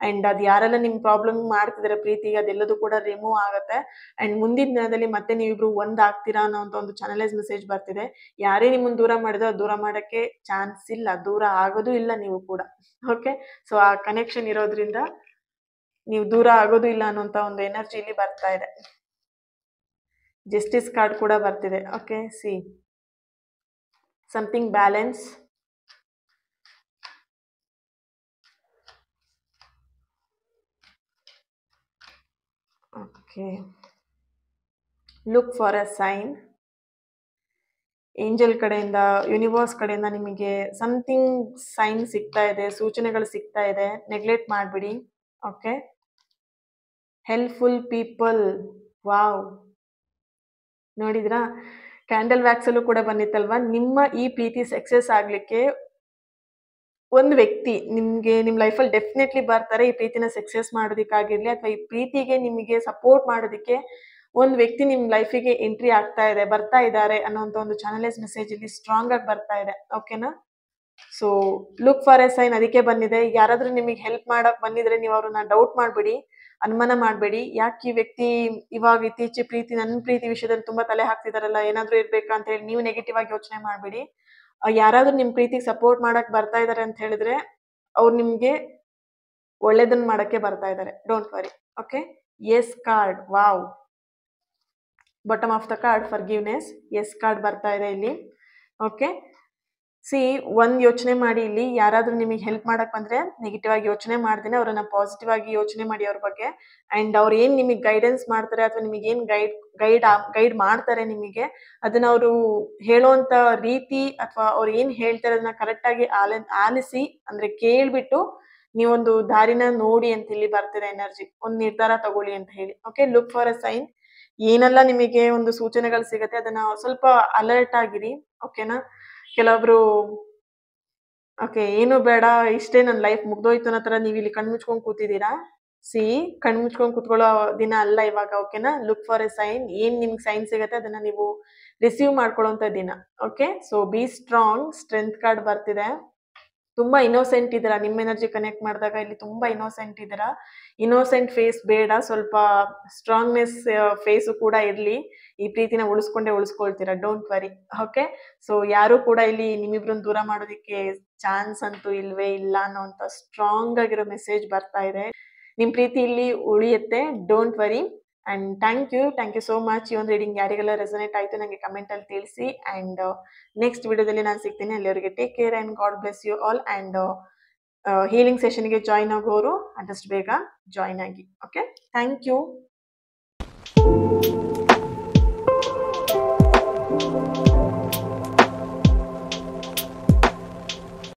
ಅಂಡ್ ಅದು ಯಾರೆಲ್ಲ ನಿಮ್ ಪ್ರಾಬ್ಲಮ್ ಮಾಡ್ತಿದ್ದಾರೆ ಪ್ರೀತಿಗೆ ಅದೆಲ್ಲದೂ ಕೂಡ ರಿಮೂವ್ ಆಗುತ್ತೆ. ಅಂಡ್ ಮುಂದಿನ ದಿನದಲ್ಲಿ ಮತ್ತೆ ನೀವಿಬ್ರು ಒಂದಾಗ್ತೀರಾ ಅನ್ನೋ ಒಂದು ಚಾನಲೈಸ್ ಮೆಸೇಜ್ ಬರ್ತಿದೆ. ಯಾರೇ ನಿಮ್ಮನ್ನ ದೂರ ಮಾಡಿದ್ರೆ ದೂರ ಮಾಡಕ್ಕೆ ಚಾನ್ಸ್ ಇಲ್ಲ, ದೂರ ಆಗೋದು ಇಲ್ಲ ನೀವು ಕೂಡ. ಓಕೆ, ಸೊ ಆ ಕನೆಕ್ಷನ್ ಇರೋದ್ರಿಂದ ನೀವು ದೂರ ಆಗೋದು ಇಲ್ಲ ಅನ್ನೋಂತ ಒಂದು ಎನರ್ಜಿ ಇಲ್ಲಿ ಬರ್ತಾ ಇದೆ. ಜಸ್ಟಿಸ್ ಕಾರ್ಡ್ ಕೂಡ ಬರ್ತಿದೆ. Okay, see something balance. Okay, look for a sign. Angel ಕಡೆಯಿಂದ, ಯೂನಿವರ್ಸ್ ಕಡೆಯಿಂದ ನಿಮಗೆ ಸಮಥಿಂಗ್ ಸೈನ್ ಸಿಗ್ತಾ ಇದೆ, ಸೂಚನೆಗಳು ಸಿಗ್ತಾ ಇದೆ. ನೆಗ್ಲೆಕ್ಟ್ ಮಾಡ್ಬಿಡಿ. Okay, helpful people. ವಾವ್, ನೋಡಿದ್ರಾ, ಕ್ಯಾಂಡಲ್ ವ್ಯಾಕ್ಸ್ ಅಲ್ಲೂ ಕೂಡ ಬಂದಿತ್ತಲ್ವಾ. ನಿಮ್ಮ ಈ ಪ್ರೀತಿ ಸಕ್ಸಸ್ ಆಗ್ಲಿಕ್ಕೆ ಒಂದು ವ್ಯಕ್ತಿ ನಿಮ್ಗೆ ನಿಮ್ ಲೈಫಲ್ಲಿ ಡೆಫಿನೆಟ್ಲಿ ಬರ್ತಾರೆ. ಈ ಪ್ರೀತಿನ ಸಕ್ಸಸ್ ಮಾಡೋದಕ್ಕಾಗಿರ್ಲಿ ಅಥವಾ ಈ ಪ್ರೀತಿಗೆ ನಿಮಗೆ ಸಪೋರ್ಟ್ ಮಾಡೋದಕ್ಕೆ ಒಂದು ವ್ಯಕ್ತಿ ನಿಮ್ ಲೈಫಿಗೆ ಎಂಟ್ರಿ ಬರ್ತಾ ಇದ್ದಾರೆ ಅನ್ನೋಂಥ ಒಂದು ಚಾನಲೈಸ್ ಮೆಸೇಜ್ ಇಲ್ಲಿ ಸ್ಟ್ರಾಂಗ್ ಆಗಿ ಬರ್ತಾ ಇದೆ. ಓಕೆನಾ, so look for a sign ಅದಕ್ಕೆ ಬಂದಿದೆ. ಯಾರಾದ್ರೂ ನಿಮಗೆ ಹೆಲ್ಪ್ ಮಾಡಕ್ ಬಂದಿದ್ರೆ ನೀವು ಅವ್ರನ್ನ ಡೌಟ್ ಮಾಡ್ಬೇಡಿ, ಅನುಮಾನ ಮಾಡ್ಬೇಡಿ. ಯಾಕೆ ಈ ವ್ಯಕ್ತಿ ಇವಾಗ ಇತ್ತೀಚೆಗೆ ನನ್ನ ಪ್ರೀತಿ ವಿಷಯದಲ್ಲಿ ತುಂಬಾ ತಲೆ ಹಾಕ್ತಿದಾರಲ್ಲ, ಏನಾದ್ರೂ ಇರ್ಬೇಕಾ ಅಂತ ಹೇಳಿ ನೀವು ನೆಗೆಟಿವ್ ಆಗಿ ಯೋಚನೆ ಮಾಡ್ಬೇಡಿ. ಯಾರಾದ್ರೂ ನಿಮ್ ಪ್ರೀತಿಗೆ ಸಪೋರ್ಟ್ ಮಾಡಕ್ ಬರ್ತಾ ಇದಾರೆ ಅಂತ ಹೇಳಿದ್ರೆ ಅವ್ರು ನಿಮ್ಗೆ ಒಳ್ಳೇದನ್ನ ಮಾಡಕ್ಕೆ ಬರ್ತಾ ಇದಾರೆ. Don't worry. Okay, yes card. Wow, bottom of the card forgiveness. Yes card ಬರ್ತಾ ಇದೆ ಇಲ್ಲಿ. ಓಕೆ, ಸಿ ಒಂದ್ ಯೋಚನೆ ಮಾಡಿ, ಇಲ್ಲಿ ಯಾರಾದ್ರೂ ನಿಮಗೆ ಹೆಲ್ಪ್ ಮಾಡಕ್ ಬಂದ್ರೆ ನೆಗೆಟಿವ್ ಆಗಿ ಯೋಚನೆ ಮಾಡ್ದೇನೆ ಅವ್ರನ್ನ ಪಾಸಿಟಿವ್ ಆಗಿ ಯೋಚನೆ ಮಾಡಿ ಅವ್ರ ಬಗ್ಗೆ. ಅಂಡ್ ಅವ್ರು ಏನ್ ನಿಮಗೆ ಗೈಡೆನ್ಸ್ ಮಾಡ್ತಾರೆ ಅಥವಾ ನಿಮಗೆ ಏನ್ ಗೈಡ್ ಮಾಡ್ತಾರೆ ನಿಮಗೆ, ಅದನ್ನ ಅವರು ಹೇಳೋಂತ ರೀತಿ ಅಥವಾ ಅವ್ರು ಏನ್ ಹೇಳ್ತಾರೆ ಅದನ್ನ ಕರೆಕ್ಟ್ ಆಗಿ ಆಲಿಸಿ ಅಂದ್ರೆ ಕೇಳ್ಬಿಟ್ಟು ನೀವೊಂದು ದಾರಿನ ನೋಡಿ ಅಂತ ಇಲ್ಲಿ ಬರ್ತಿದೆ ಎನರ್ಜಿ. ಒಂದು ನಿರ್ಧಾರ ತಗೊಳ್ಳಿ ಅಂತ ಹೇಳಿ. Okay, look for a sign. ಏನೆಲ್ಲ ನಿಮಗೆ ಒಂದು ಸೂಚನೆಗಳು ಸಿಗತ್ತೆ ಅದನ್ನ ಸ್ವಲ್ಪ ಅಲರ್ಟ್ ಆಗಿರಿ. ಓಕೆನಾ, ಕೆಲವೊಬ್ರು ಓಕೆ ಏನು ಬೇಡ ಇಷ್ಟೇ ನನ್ನ ಲೈಫ್ ಮುಗ್ದೋಯ್ತು ಅನ್ನೋ ತರ ನೀವು ಇಲ್ಲಿ ಕಣ್ಮುಚ್ಕೊಂಡ್ ಕೂತಿದ್ದೀರಾ. ಕಣ್ಮುಚ್ಕೊಂಡ್ ಕೂತ್ಕೊಳ್ಳೋ ದಿನ ಅಲ್ಲ ಇವಾಗ. ಓಕೆನಾ, ಲುಕ್ ಫಾರ್ ಎ ಸೈನ್. ಏನ್ ನಿಮ್ಗೆ ಸೈನ್ ಸಿಗತ್ತೆ ಅದನ್ನ ನೀವು ರಿಸೀವ್ ಮಾಡ್ಕೊಳ್ಳೋಂತ ದಿನ. Okay, so be strong. Strength card ಬರ್ತಿದೆ. ತುಂಬಾ ಇನ್ನೋಸೆಂಟ್ ಇದ್ದೀರಾ. ನಿಮ್ಮ ಎನರ್ಜಿ ಕನೆಕ್ಟ್ ಮಾಡಿದಾಗ ಇಲ್ಲಿ ತುಂಬಾ ಇನ್ನೋಸೆಂಟ್ ಇದ್ದೀರಾ. ಇನ್ನೋಸೆಂಟ್ ಫೇಸ್ ಬೇಡ, ಸ್ವಲ್ಪ ಸ್ಟ್ರಾಂಗ್ನೆಸ್ ಫೇಸು ಕೂಡ ಇರ್ಲಿ. ಈ ಪ್ರೀತಿನ ಉಳಿಸ್ಕೊಳ್ತೀರಾ. Don't worry. ಓಕೆ, ಸೊ ಯಾರು ಕೂಡ ಇಲ್ಲಿ ನಿಮ್ಮಿಬ್ರನ್ನ ದೂರ ಮಾಡೋದಕ್ಕೆ ಚಾನ್ಸ್ ಅಂತೂ ಇಲ್ವೇ ಇಲ್ಲ ಅನ್ನೋಂಥ ಸ್ಟ್ರಾಂಗ್ ಆಗಿರೋ ಮೆಸೇಜ್ ಬರ್ತಾ ಇದೆ. ನಿಮ್ ಪ್ರೀತಿ ಇಲ್ಲಿ ಉಳಿಯುತ್ತೆ. Don't worry. And thank you so much. ಈ ಒಂದು ರೀಡಿಂಗ್ ಯಾರಿಗೆಲ್ಲ ರೆಸೊನೇಟ್ ಆಯಿತು ನನಗೆ ಕಮೆಂಟಲ್ಲಿ ತಿಳಿಸಿ. ಆ್ಯಂಡ್ ನೆಕ್ಸ್ಟ್ ವಿಡಿಯೋದಲ್ಲಿ ನಾನು ಸಿಗ್ತೀನಿ. ಅಲ್ಲಿವರೆಗೆ take care and God bless you all. And healing ಸೆಷನ್ಗೆ ಜಾಯ್ನ್ ಆಗೋರು ಆದಷ್ಟು ಬೇಗ ಜಾಯ್ನ್ ಆಗಿ. Okay, thank you.